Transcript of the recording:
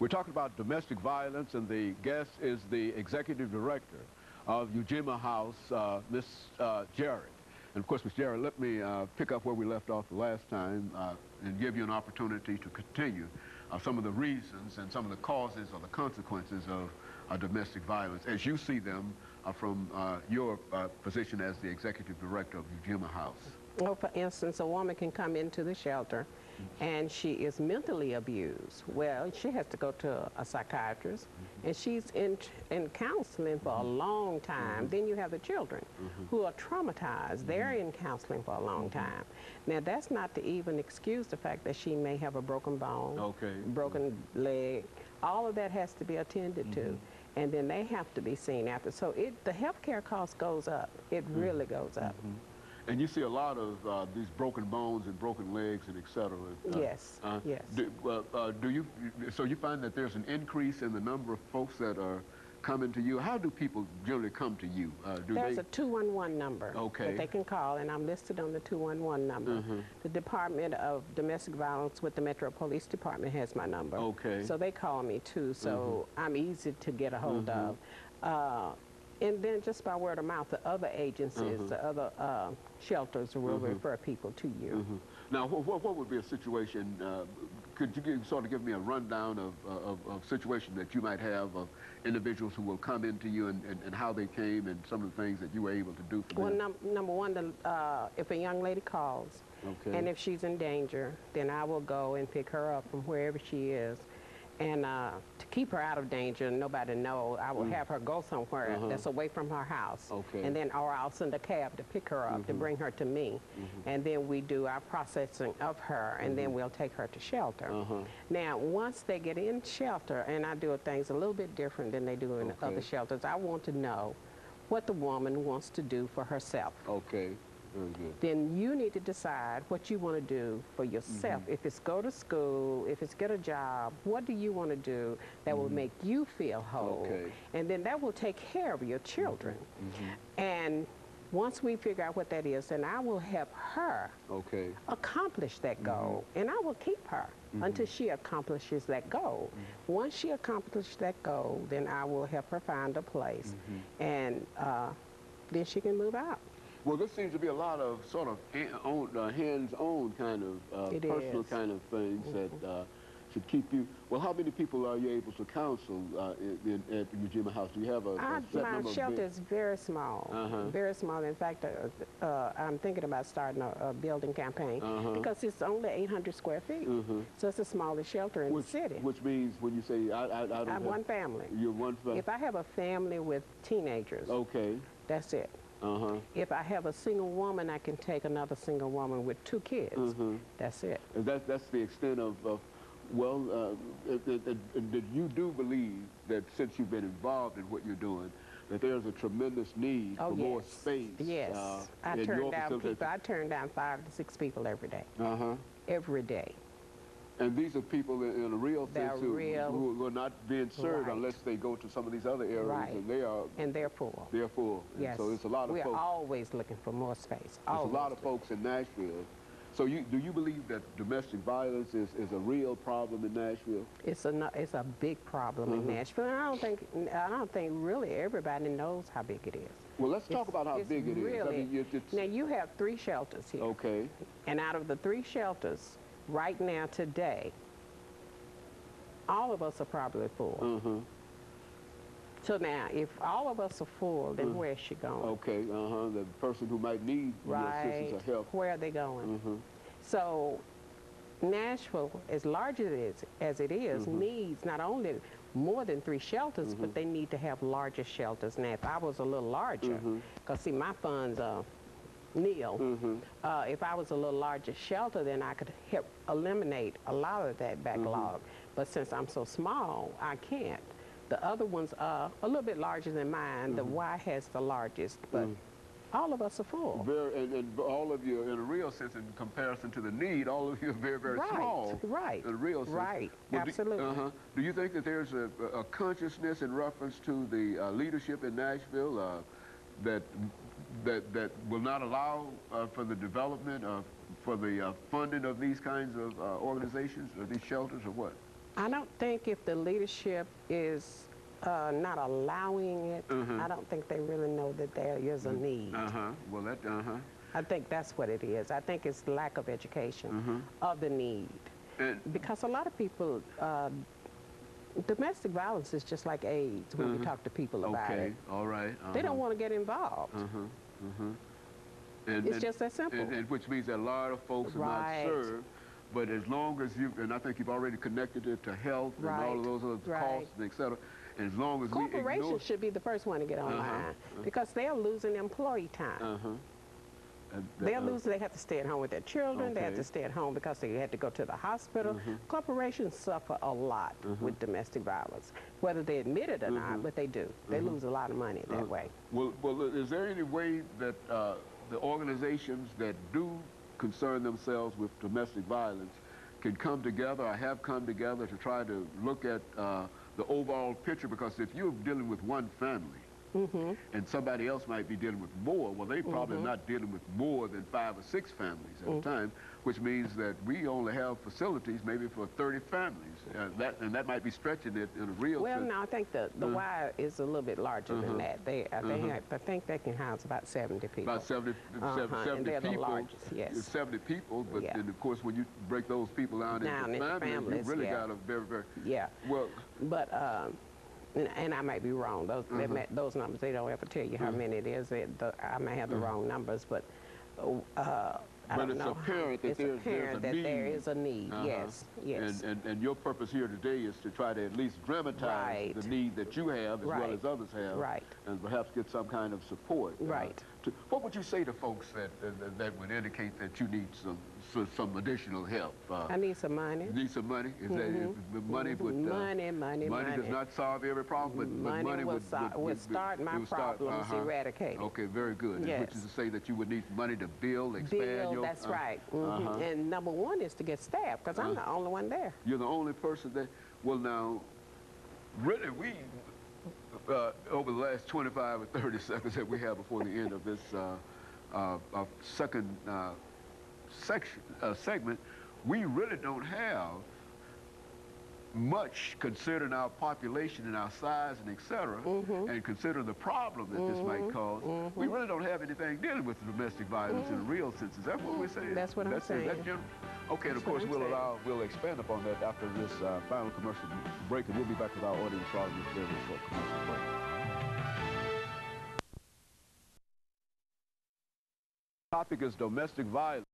We're talking about domestic violence, and the guest is the executive director of EJarrett House, Miss Jarrett. And of course, Miss Jarrett, let me pick up where we left off the last time and give you an opportunity to continue some of the reasons and some of the causes or the consequences of domestic violence as you see them from your position as the executive director of EJarrett House. Well, for instance, a woman can come into the shelter and she is mentally abused. Well, she has to go to a psychiatrist, and she's in counseling for a long time. Then you have the children who are traumatized. They're in counseling for a long time. Now, that's not to even excuse the fact that she may have a broken bone, broken leg. All of that has to be attended to, and then they have to be seen after. So the health care cost goes up. It really goes up. And you see a lot of these broken bones and broken legs and et cetera. Yes, yes. So you find that there's an increase in the number of folks that are coming to you? How do people generally come to you? There's a 211 number that they can call, and I'm listed on the 211 number. The Department of Domestic Violence with the Metro Police Department has my number. So they call me too, so I'm easy to get a hold of. And then just by word of mouth, the other agencies, the other shelters will refer people to you. Now, what would be a situation, could you sort of give me a rundown of situations that you might have of individuals who will come into you and how they came and some of the things that you were able to do for them? Well, number one, if a young lady calls, and if she's in danger, then I will go and pick her up from wherever she is. And to keep her out of danger and nobody know, I will have her go somewhere that's away from her house. And then, or I'll send a cab to pick her up, to bring her to me. And then we do our processing of her, and then we'll take her to shelter. Now, once they get in shelter, and I do things a little bit different than they do in other shelters, I want to know what the woman wants to do for herself. Very good. Then you need to decide what you want to do for yourself. If it's go to school, if it's get a job, what do you want to do that will make you feel whole? And then that will take care of your children. And once we figure out what that is, then I will help her accomplish that goal. And I will keep her until she accomplishes that goal. Once she accomplishes that goal, then I will help her find a place. And then she can move out. Well, this seems to be a lot of sort of hands-on kind of personal kind of things that should keep you. Well, how many people are you able to counsel at EJarrett House? Do you have a set number? My shelter is very small, very small. In fact, I'm thinking about starting a building campaign because it's only 800 square feet. So it's the smallest shelter in the city. Which means when you say, I don't have one family. You're one family? If I have a family with teenagers, that's it. If I have a single woman, I can take another single woman with 2 kids. That's it. And that's the extent of well, that you do believe that since you've been involved in what you're doing, that there's a tremendous need for more space. Yes. I turn down 5 to 6 people every day. Every day. And these are people in a real sense who are not being served unless they go to some of these other areas, and they're full. They're full. Yes. So it's a lot of folks. We're always looking for more space. There's a lot of folks in Nashville. So do you believe that domestic violence is a real problem in Nashville? It's a big problem in Nashville. And I don't think really everybody knows how big it is. Well, let's talk about how big it is. I mean, now you have 3 shelters here. And out of the 3 shelters, right now, today, all of us are probably full. So now, if all of us are full, then where's she going? The person who might need assistance or help. Where are they going? So Nashville, as large as it is, needs not only more than 3 shelters, but they need to have larger shelters. Now, if I was a little larger, because see, my funds are nil. If I was a little larger shelter, then I could help eliminate a lot of that backlog. But since I'm so small, I can't. The other ones are a little bit larger than mine. The Y has the largest, but all of us are full. And all of you, in a real sense, in comparison to the need, all of you are very, very small. In a real sense. Well, absolutely. Do you think that there's a consciousness in reference to the leadership in Nashville that will not allow for the development for the funding of these kinds of organizations or these shelters, or what? I don't think if the leadership is not allowing it, I don't think they really know that there is a need. Well, that, I think that's what it is. I think it's lack of education of the need. Because a lot of people, domestic violence is just like AIDS when you talk to people about it. Okay, all right. They don't want to get involved. It's just that simple. And which means that a lot of folks are not served. But as long as you, and I think you've already connected it to health and all of those other costs, and et cetera, and as long as corporations should be the first one to get online because they're losing employee time. They're losing, they have to stay at home with their children, they have to stay at home because they had to go to the hospital. Corporations suffer a lot with domestic violence, whether they admit it or not, but they do. They lose a lot of money that way. Well, is there any way that the organizations that do concern themselves with domestic violence can come together or have come together to try to look at the overall picture? Because if you're dealing with one family and somebody else might be dealing with more, well, they probably are not dealing with more than 5 or 6 families at a time, which means that we only have facilities maybe for 30 families. And that might be stretching it in a real sense. Well, no, I think the Y is a little bit larger than that. I think they can house about 70 people. About 70 and they're people. The largest, yes. 70 people, but then of course when you break those people down into families, you really got a very, very... Well... But, and I might be wrong. Those numbers, they don't ever tell you how many it is. I may have the wrong numbers, but I don't know. Apparent that there's a need. There is a need, yes. And your purpose here today is to try to at least dramatize the need that you have as well as others have, and perhaps get some kind of support. What would you say to folks that would indicate that you need some additional help? I need some money. Need some money? Is that money would... Money does not solve every problem, but money would start my problems eradicated. Okay, very good. Yes. Which is to say that you would need money to build, expand your... That's right. And number one is to get staff, because I'm the only one there. You're the only person there. Well, now, really, we... over the last 25 or 30 seconds that we have before the end of this second segment, we really don't have much considering our population and our size and et cetera, and considering the problem that this might cause. We really don't have anything dealing with domestic violence in a real sense. Is that what we're saying? That's what I'm saying. That's general? Okay, and of course we'll expand upon that after this final commercial break, and we'll be back with our audience following this very short commercial break. The topic is domestic violence.